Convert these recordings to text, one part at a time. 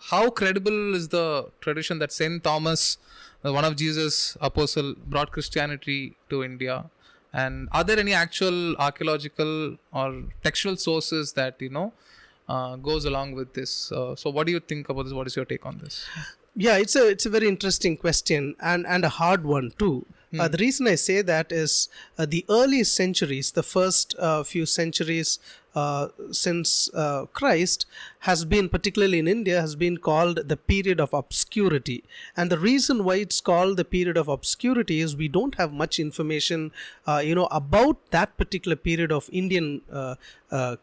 how credible is the tradition that Saint Thomas, one of Jesus' apostle, brought Christianity to India? And are there any actual archaeological or textual sources that goes along with this? So, what do you think about this? What is your take on this? Yeah, it's a very interesting question and a hard one too. The reason I say that is the early centuries, the first few centuries since Christ, has been, particularly in India, has been called the period of obscurity. And the reason why it's called the period of obscurity is we don't have much information, about that particular period of Indian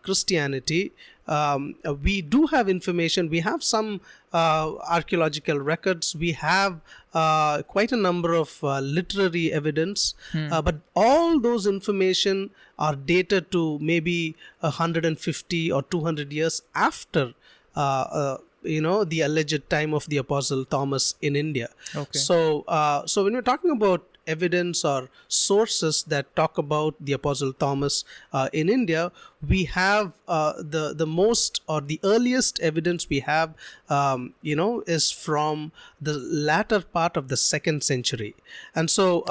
Christianity. We do have information. We have some archaeological records. We have quite a number of literary evidence, but all those information are dated to maybe 150 or 200 years after the alleged time of the Apostle Thomas in India. Okay. So when we're talking about evidence or sources that talk about the Apostle Thomas in India, we have the most or the earliest evidence we have is from the latter part of the 2nd century. And so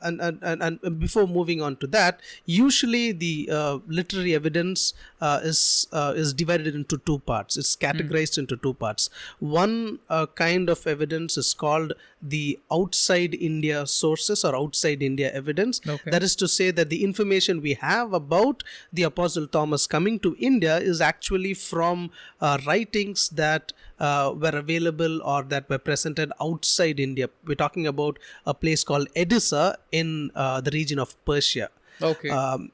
and before moving on to that, usually the literary evidence is divided into two parts. It's categorized into two parts. One kind of evidence is called the outside India sources or outside India evidence. Okay. That is to say that the information we have about the Apostle Thomas coming to India is actually from writings that were available or that were presented outside India. We're talking about a place called Edessa in the region of Persia. Okay.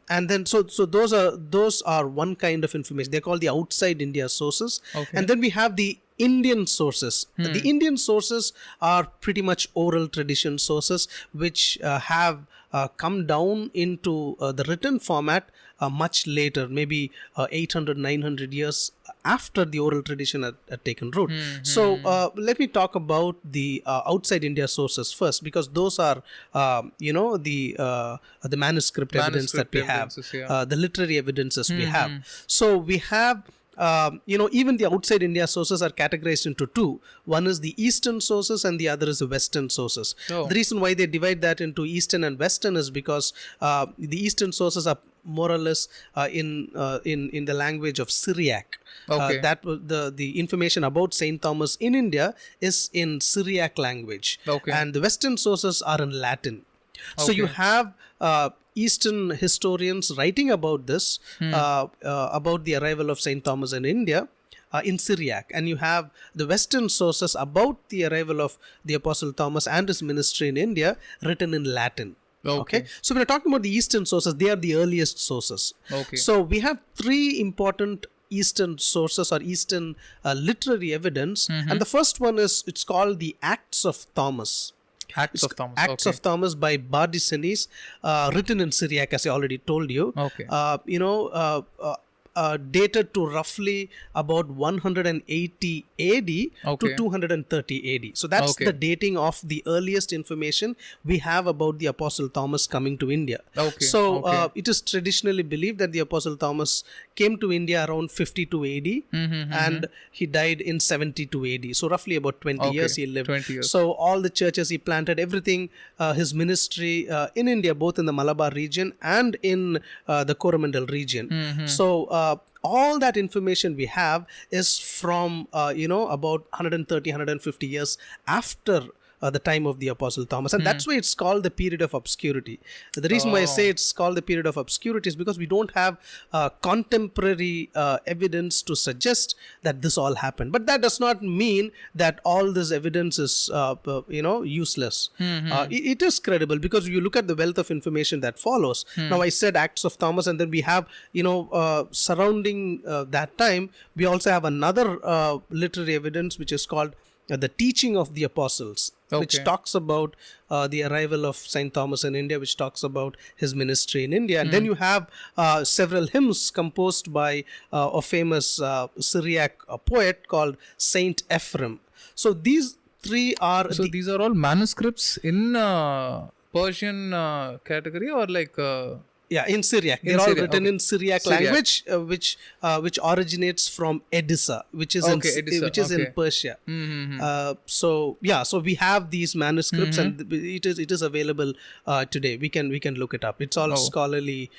And then so those are one kind of information. They're called the outside India sources. Okay. And then we have the Indian sources. The Indian sources are pretty much oral tradition sources which have come down into the written format much later, maybe 800, 900 years after the oral tradition had taken root. So let me talk about the outside India sources first, because those are the manuscript evidence that we have, the literary evidences we have. So we have even the outside India sources are categorized into two. One is the Eastern sources and the other is the Western sources. Oh. The reason why they divide that into Eastern and Western is because the Eastern sources are more or less in the language of Syriac. Okay. That the information about Saint Thomas in India is in Syriac language. Okay. And the Western sources are in Latin. So you have Eastern historians writing about this, about the arrival of Saint Thomas in India in Syriac, and you have the Western sources about the arrival of the Apostle Thomas and his ministry in India written in Latin. Okay. So when we're talking about the Eastern sources, they are the earliest sources. Okay. So we have three important Eastern sources or Eastern literary evidence, and the first one it's called the Acts of Thomas. Acts of Thomas. Acts of Thomas by Bardesanes, written in Syriac, as I already told you. Okay. Dated to roughly about 180 AD to 230 AD. So that's the dating of the earliest information we have about the Apostle Thomas coming to India. Okay. So it is traditionally believed that the Apostle Thomas came to India around 52 AD and he died in 72 AD. So roughly about 20 years he lived. 20 years. So all the churches he planted, everything, his ministry in India, both in the Malabar region and in the Coromandel region. So all that information we have is from about 130, 150 years after the time of the Apostle Thomas, and that's why it's called the period of obscurity. The reason why I say it's called the period of obscurity is because we don't have contemporary evidence to suggest that this all happened. But that does not mean that all this evidence is useless. It is credible because if you look at the wealth of information that follows. Now I said Acts of Thomas, and then we have surrounding that time we also have another literary evidence which is called the Teaching of the Apostles, which talks about the arrival of Saint Thomas in India, which talks about his ministry in India. And then you have several hymns composed by a famous Syriac poet called Saint Ephraim. So these three are... So these are all manuscripts in Persian category or like... Yeah, in Syriac. They're all Syriac, written okay. in Syriac Syriac. language, which originates from Edessa, which is Okay, Edessa, which is in okay. Persia. So we have these manuscripts, and it is available today. We can look it up. It's all scholarly,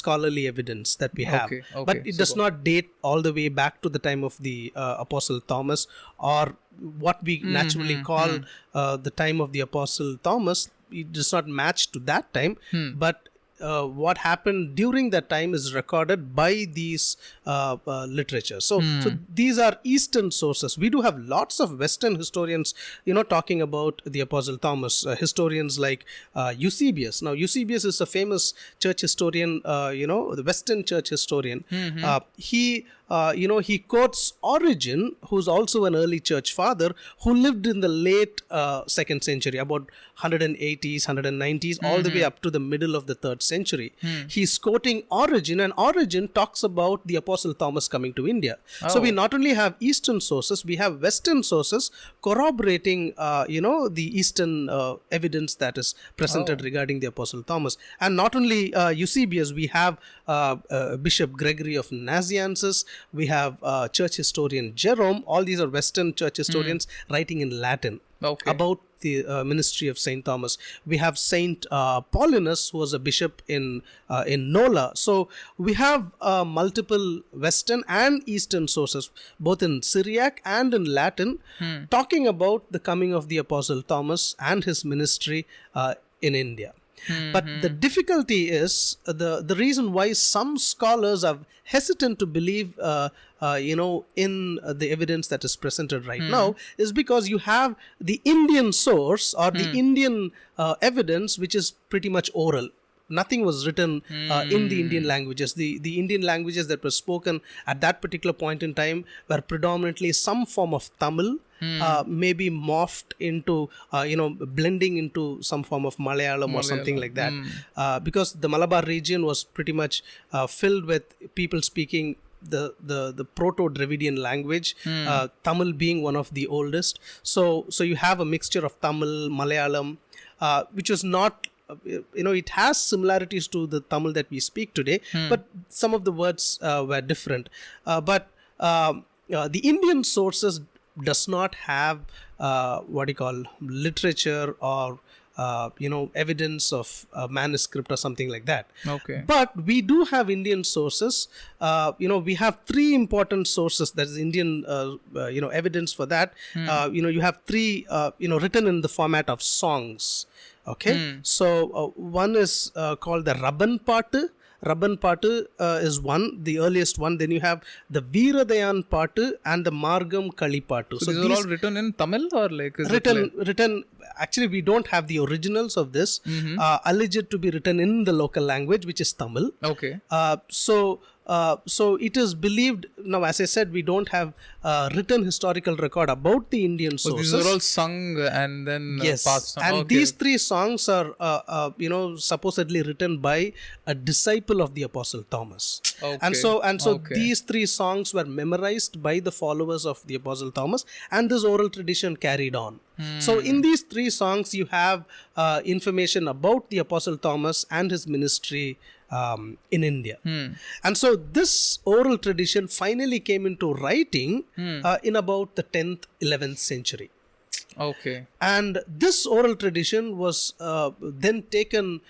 scholarly evidence that we have. Okay, okay, But it does not date all the way back to the time of the Apostle Thomas, or what we naturally call the time of the Apostle Thomas. It does not match to that time, but what happened during that time is recorded by these literature. So these are Eastern sources. We do have lots of Western historians, talking about the Apostle Thomas. Historians like Eusebius. Now, Eusebius is a famous church historian, the Western church historian. He quotes Origen, who's also an early church father, who lived in the late 2nd century, about 180s, 190s, all the way up to the middle of the 3rd century. He's quoting Origen, and Origen talks about the Apostle Thomas coming to India. So we not only have Eastern sources, we have Western sources corroborating, the Eastern evidence that is presented regarding the Apostle Thomas. And not only Eusebius, we have Bishop Gregory of Nazianzus, we have church historian Jerome. All these are Western church historians writing in Latin about the ministry of Saint Thomas. We have Saint Paulinus, who was a bishop in Nola. So we have multiple Western and Eastern sources, both in Syriac and in Latin, talking about the coming of the Apostle Thomas and his ministry in India. But the difficulty is the reason why some scholars are hesitant to believe in the evidence that is presented right now is because you have the Indian source or the Indian evidence, which is pretty much oral. Nothing was written in the Indian languages. The Indian languages that were spoken at that particular point in time were predominantly some form of Tamil, maybe morphed into, blending into some form of Malayalam or something like that. Because the Malabar region was pretty much filled with people speaking the Proto-Dravidian language, Tamil being one of the oldest. So you have a mixture of Tamil, Malayalam, which was not, it has similarities to the Tamil that we speak today, but some of the words were different. But the Indian sources does not have literature or evidence of a manuscript or something like that. Okay. But we do have Indian sources. We have 3 important sources. That is Indian, evidence for that. You have 3, written in the format of songs. Okay. So one is called the Rabban Paatu. Rabban Paatu is one, the earliest one. Then you have the Veeradayan Paatu and the Margam Kali Paatu. So these are all written in Tamil, or like is written. Actually, we don't have the originals of this. Alleged to be written in the local language, which is Tamil. Okay. So it is believed, now as I said, we don't have written historical record about the Indian sources. So these are all sung and then passed on. And these 3 songs are supposedly written by a disciple of the Apostle Thomas. And so these 3 songs were memorized by the followers of the Apostle Thomas, and this oral tradition carried on. So in these 3 songs you have information about the Apostle Thomas and his ministry in India. And so this oral tradition finally came into writing in about the 10th, 11th century. Okay. And this oral tradition was then taken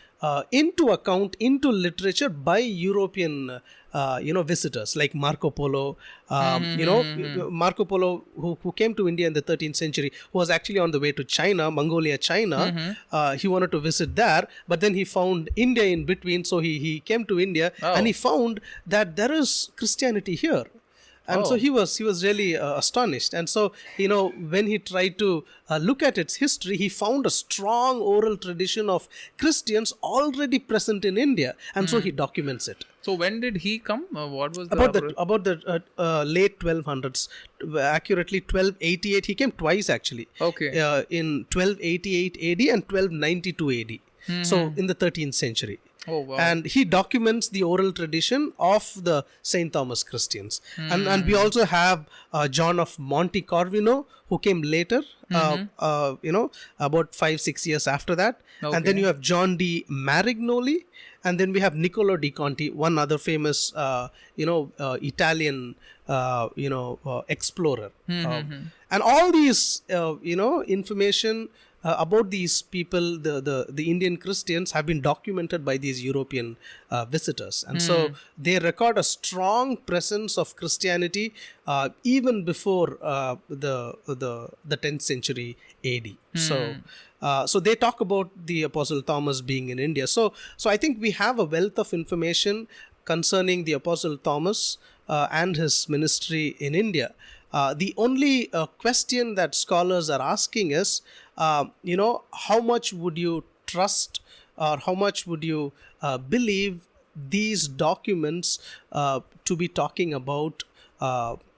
into account, into literature by European visitors like Marco Polo. Marco Polo, who came to India in the 13th century, who was actually on the way to China, Mongolia, China. He wanted to visit there, but then he found India in between. So he came to India and he found that there is Christianity here. And so he was really astonished. And so, when he tried to look at its history, he found a strong oral tradition of Christians already present in India. And so he documents it. So when did he come? What was about the late 1200s, accurately 1288. He came twice actually. Okay. In 1288 AD and 1292 AD. So in the 13th century. Oh, wow. And he documents the oral tradition of the St. Thomas Christians. And we also have John of Monte Corvino, who came later, about 5-6 years after that. Okay. And then you have John D. Marignoli, And then we have Niccolo di Conti, one other famous, Italian, explorer. And all these, information about these people, the Indian Christians, have been documented by these European visitors, and so they record a strong presence of Christianity even before the 10th century AD. So they talk about the Apostle Thomas being in India. So I think we have a wealth of information concerning the Apostle Thomas and his ministry in India. The only question that scholars are asking is, how much would you trust, or how much would you believe these documents to be talking about,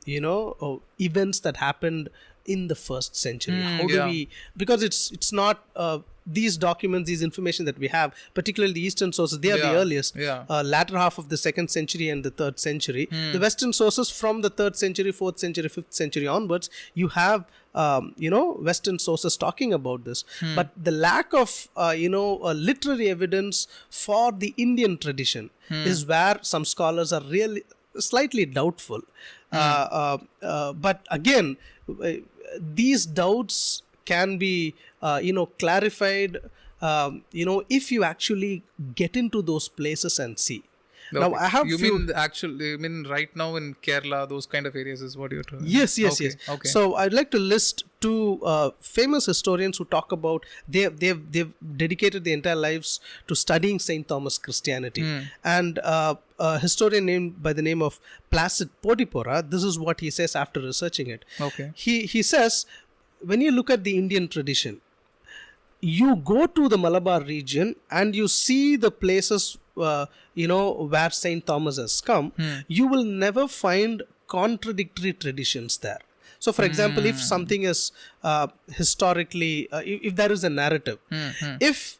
events that happened in the first century? How do we, because it's not these documents, these information that we have, particularly the Eastern sources, they are the earliest, latter half of the 2nd century and the 3rd century. The Western sources from the 3rd century, 4th century, 5th century onwards, you have Western sources talking about this. But the lack of literary evidence for the Indian tradition is where some scholars are really slightly doubtful. But again, these doubts can be clarified if you actually get into those places and see. Okay. Now I have you mean right now in Kerala, those kind of areas is what you're talking? Yes. Okay. So I'd like to list two famous historians who talk about they've dedicated their entire lives to studying Saint Thomas Christianity. And a historian named by the name of Placid Potipora, this is what he says after researching it. Okay. He says, when you look at the Indian tradition, you go to the Malabar region and you see the places where Saint Thomas has come, you will never find contradictory traditions there. So, for example, if something is historically, if there is a narrative, if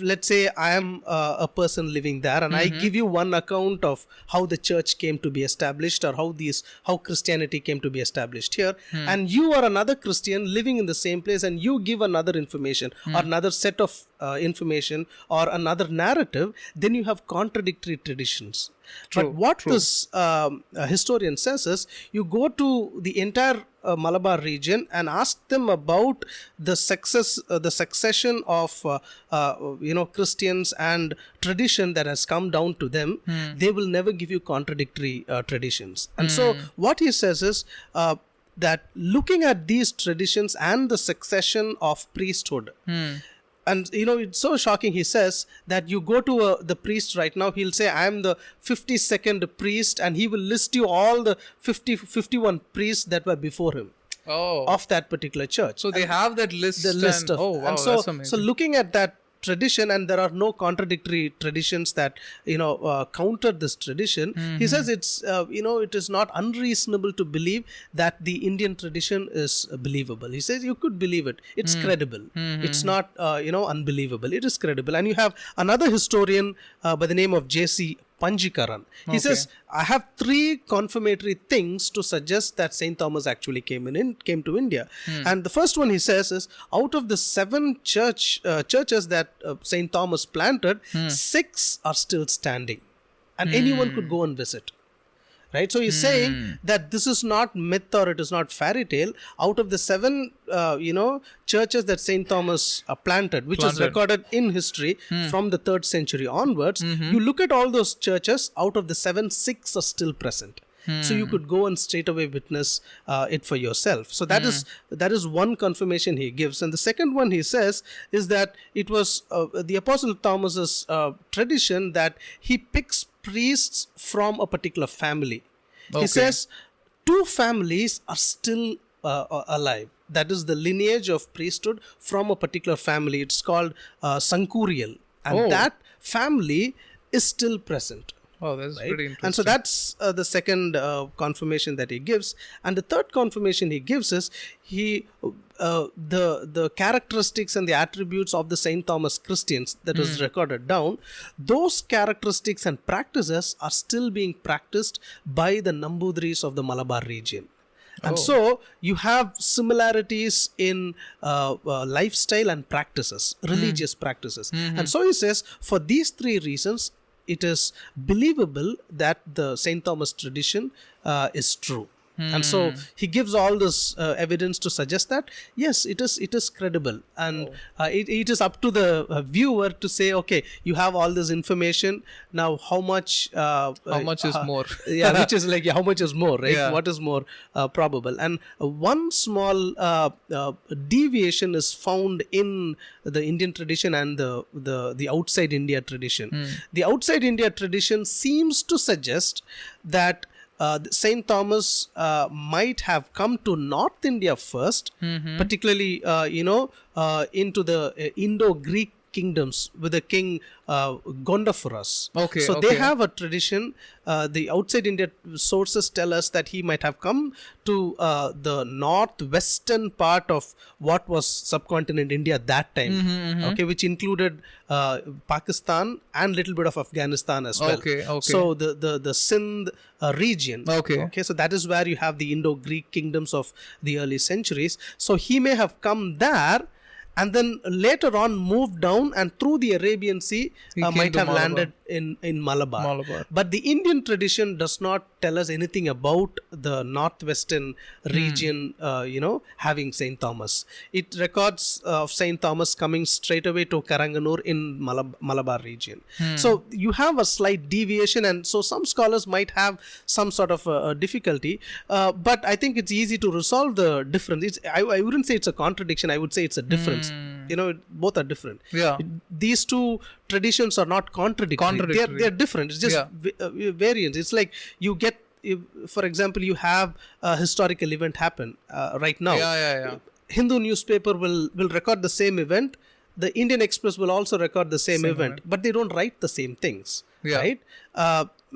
let's say I am a person living there and I give you one account of how the church came to be established, or how Christianity came to be established here, and you are another Christian living in the same place and you give another information or another set of information or another narrative, then you have contradictory traditions. But what this historian says is, you go to the entire Malabar region and ask them about the succession of Christians and tradition that has come down to them. They will never give you contradictory traditions. And so what he says is that looking at these traditions and the succession of priesthood, and it's so shocking. He says that you go to the priest right now, he'll say, I am the 52nd priest, and he will list you all the 51 priests that were before him of that particular church. So they have that list. The list of, wow, and so, that's amazing. So looking at that tradition, and there are no contradictory traditions that counter this tradition. He says it's it is not unreasonable to believe that the Indian tradition is believable. He says you could believe it. It's credible. It's not unbelievable. It is credible. And you have another historian by the name of J.C. Panjikaran. He says, I have 3 confirmatory things to suggest that Saint Thomas actually came to India. And the first one he says is, out of the 7 churches that Saint Thomas planted, 6 are still standing, and anyone could go and visit. Right, so he's saying that this is not myth or it is not fairy tale. Out of the 7, churches that Saint Thomas planted, which is recorded in history from the 3rd century onwards, you look at all those churches. Out of the 7, 6 are still present. So you could go and straight away witness it for yourself. So that is one confirmation he gives. And the second one he says is that it was the Apostle Thomas's tradition that he picks priests from a particular family. He says 2 families are still alive. That is the lineage of priesthood from a particular family. It's called Sankurial, and that family is still present. Oh, that's pretty interesting. And so that's the second confirmation that he gives. And the third confirmation he gives is the characteristics and the attributes of the Saint Thomas Christians that is recorded down. Those characteristics and practices are still being practiced by the Nambudris of the Malabar region. And so you have similarities in lifestyle and practices, religious practices. And so he says, for these three reasons, it is believable that the St. Thomas tradition is true. And so he gives all this evidence to suggest that yes, it is credible, and it is up to the viewer to say, okay, you have all this information now, how much is more? Yeah, which is like, how much is more, right? Yeah. What is more probable? And one small deviation is found in the Indian tradition and the outside India tradition. The outside India tradition seems to suggest that St. Thomas might have come to North India first, particularly into the Indo-Greek kingdoms with the king Gondopharos. Okay, so they have a tradition. The outside India sources tell us that he might have come to the northwestern part of what was subcontinent India at that time, okay, which included Pakistan and little bit of Afghanistan as well. Okay. So the Sindh region. Okay. So that is where you have the Indo-Greek kingdoms of the early centuries. So he may have come there, and then later on moved down, and through the Arabian Sea might have landed in Malabar. But the Indian tradition does not tell us anything about the northwestern region having St. Thomas. It records of St. Thomas coming straight away to Karanganur in Malabar region. So you have a slight deviation, and so some scholars might have some sort of difficulty, but I think it's easy to resolve the difference. I wouldn't say it's a contradiction, I would say it's a difference. Both are different. These two traditions are not contradictory. They're different. It's just variants. It's like you get, for example, you have a historical event happen right now. Hindu newspaper will record the same event. The Indian Express will also record the same event, but they don't write the same things, right?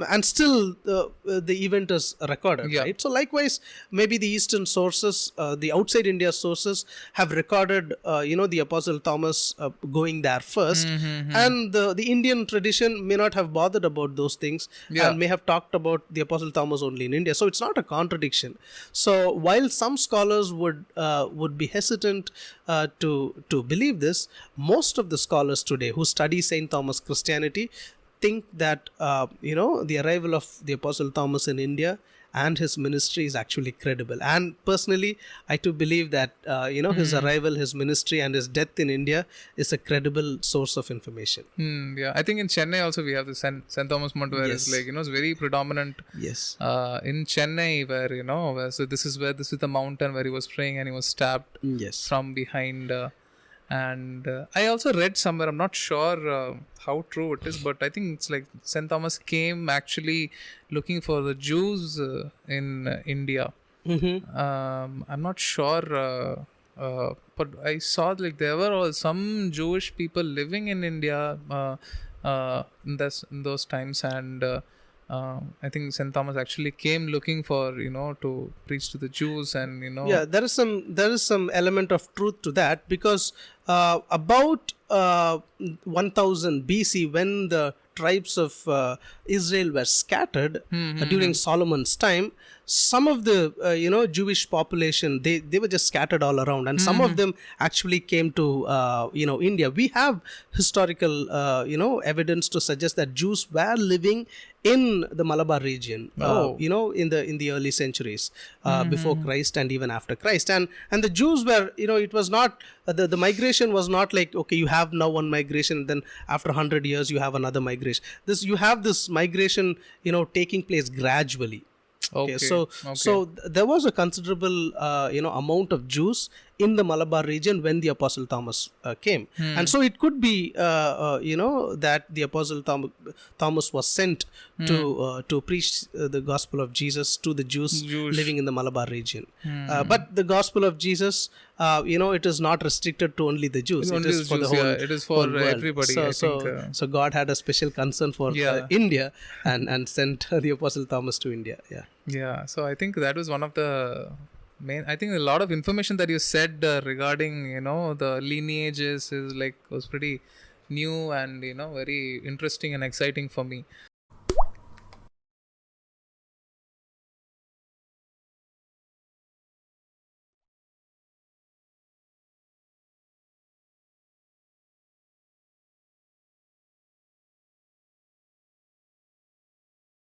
And still the event is recorded, right? So likewise, maybe the Eastern sources, the outside India sources, have recorded the Apostle Thomas going there first, and the Indian tradition may not have bothered about those things, and may have talked about the Apostle Thomas only in India. So it's not a contradiction. So while some scholars would be hesitant to believe this, most of the scholars today who study St. Thomas Christianity think that the arrival of the Apostle Thomas in India and his ministry is actually credible. And personally, I too believe that his arrival, his ministry, and his death in India is a credible source of information. I think in Chennai also we have the St. Thomas Mount, where it's like it's very predominant. In Chennai, where so this is the mountain where he was praying and he was stabbed from behind. And I also read somewhere, I'm not sure how true it is, but I think it's like St. Thomas came actually looking for the Jews in India. I'm not sure, but I saw like there were some Jewish people living in India in those times, and I think St. Thomas actually came looking for to preach to the Jews, and there is some element of truth to that, because about 1000 BC, when the tribes of Israel were scattered during Solomon's time, some of the Jewish population, they were just scattered all around, and some of them actually came to India. We have historical evidence to suggest that Jews were living in the Malabar region, in the early centuries before Christ and even after Christ, and the Jews were, it was not the migration was not like, okay, you have now one migration, and then after 100 years you have another migration. You have this migration taking place gradually. So there was a considerable amount of Jews in the Malabar region when the Apostle Thomas came, and so it could be that the Apostle Thomas was sent to preach the gospel of Jesus to the Jews living in the Malabar region. But the gospel of Jesus, it is not restricted to only the Jews. It is for the whole. It is for everybody. So God had a special concern for India, and sent the Apostle Thomas to India. So I think that was one of the main. I think a lot of information that you said regarding the lineages was pretty new and very interesting and exciting for me.